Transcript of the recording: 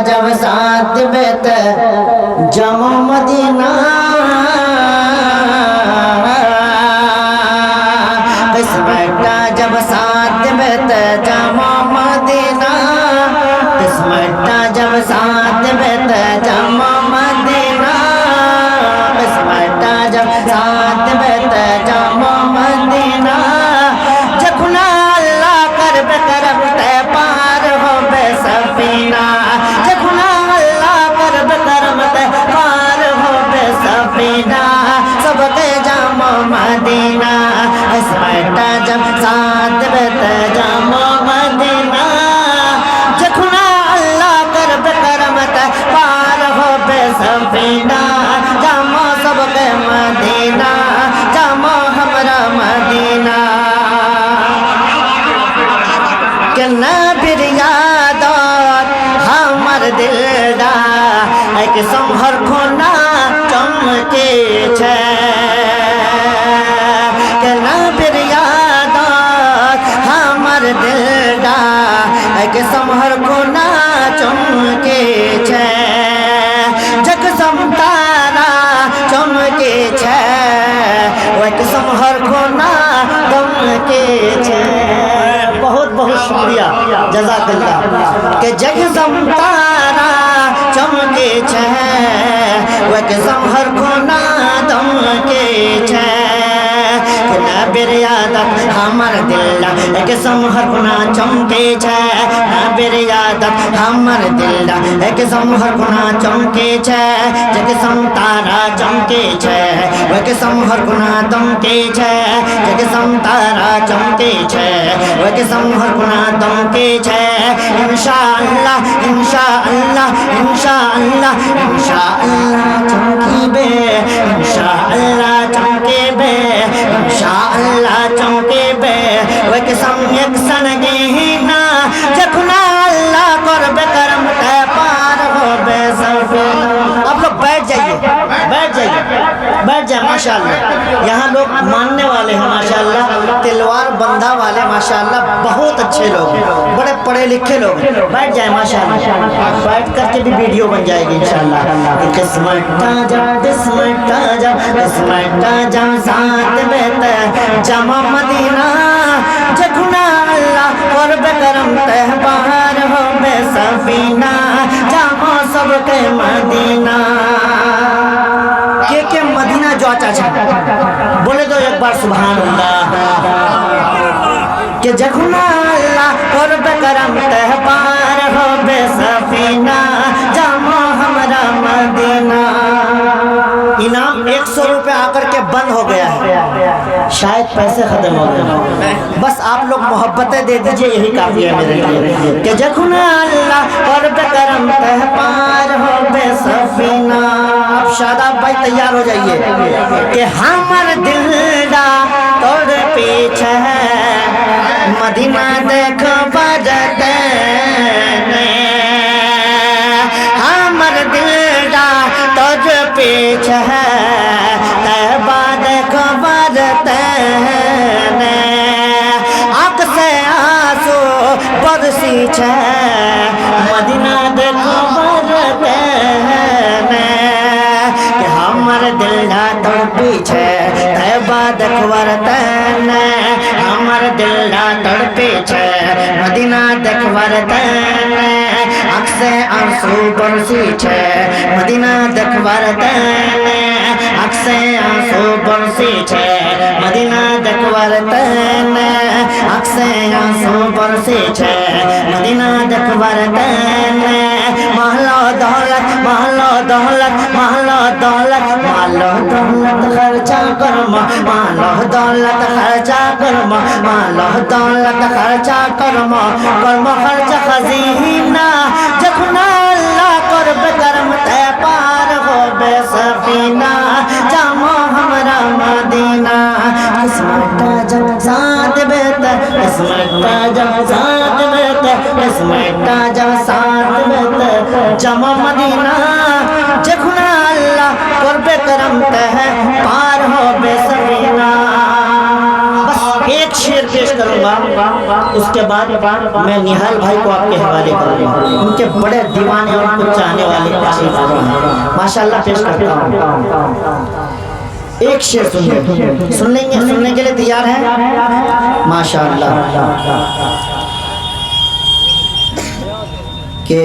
जब साथ बेत जमो मदीना किस्मता जब साथ बेत जमो मदीना किस्मता जब साथ बेत जमो मदीना किस्मता जब साथ बेत जमो मदीना जखुना अल्लाह करब करब ते पार हो बेसफीना जखुना अल्लाह करब करब ते पार हो बेसफीना सबके जामो मदीना किस्मता जब साथ बेत जामो मदीना जखुना अल्लाह करब करब ते पार हो बेसफीना जामो सबके मदीना जामो हमरा मदीना के नबीर यादत हमर दिलदा एक संभर खोना चमके छे के नबीर यादत हमर दिलदा एक संभर खोना चमके छे जग समतारा चमके छे एक संभर खोना चमके छे। बहुत बहुत शुक्रिया जज़ाकल्लाह के जग समतारा चमके छे वक संहर खोना दमके छे के नबीर यादत हमर दिलदा एक संहर खोना चमके छे नबीर यादत हमर दिलदा एक संहर खोना चमके छे जग समतारा चमके छे वक संहर खोना दमके छे जग समतारा चमके छे वक संहर खोना दमके छे इंशाअल्लाह इंशाअल्लाह इंशाअल्लाह इंशाअल्लाह चमकीबे इंशाअल्लाह चमकीबे इंशाअल्लाह चमकीबे वक सम्यक सनगीना जखुना अल्लाह करबे करम ते पार होबे सफीना। आप लोग बैठ जाइए बैठ जाए माशाअल्लाह। यहाँ लोग मानने वाले हैं माशाअल्लाह, तिलवार बंधा वाले माशाअल्लाह, बहुत अच्छे लोग हैं, बड़े पढ़े लिखे लोग हैं। बैठ जाए माशाअल्लाह, बैठ करके भी वीडियो बन जाएगी इंशाअल्लाह। किस्मता जब साथ बेत जमा मदीना जखुना अल्लाह करबे करम ते पार होबे सफीना जामो सबके मदीना। के मदीना जो चाचा बोले तो एक बार सुभान अल्लाह के जखुना अल्लाह करबे करम ते पार होबे सफीना जामो हमरा मदीना। इनाम 100 रुपये आकर के बंद हो गया है, शायद पैसे खत्म हो गए, बस आप लोग मोहब्बतें दे दीजिए, यही काफी है मेरे लिए कि जखुना अल्लाह करबे करम ते पार होबे सफीना। अब शादाब भाई तैयार हो जाइए कि हमर दिलदा तोड़ पीछे मदीना देखो बजते हमर दिलदा तोड़ पीछे तैबा देखो बजते आँख से आंसू बरसी छे मदीना देखो बजते हमर दिलदा तोड़ पीछे तैबा देखवर तने हमर दिलदा तोड़ पीछे मदीना देखवर तने आँख से आंसू बरसी छे मदीना देखवर तने आँख से आंसू बरसी छे मदीना देखवर तने आँख से आंसू बरसी छे मदीना देखवर तने महलो दौलत महलो दौलत महलो दौलत मालो दौलत खर्चा करमा मालो दौलत खर्चा करमा मालो दौलत खर्चा करमा कर्म खर्चा खजीना जखुना अल्लाह करबे करम ते पार होबे सफीना जामो हमरा मदीना। किस्मता जब साथ बेत किस्मता जब साथ बेत किस्मता जब साथ बेत जमा मदीना जखुना अल्लाह करबे करम ते पार होबे सफीना। बस एक शेर पेश करूंगा, उसके बाद मैं निहाल भाई को आपके हवाले करूँगा। उनके बड़े दीवाने और कुछ चाहने वाले माशाल्लाह पेश करता हूँ। एक शेर सुन लेंगे, सुनने के लिए तैयार हैं? माशाल्लाह के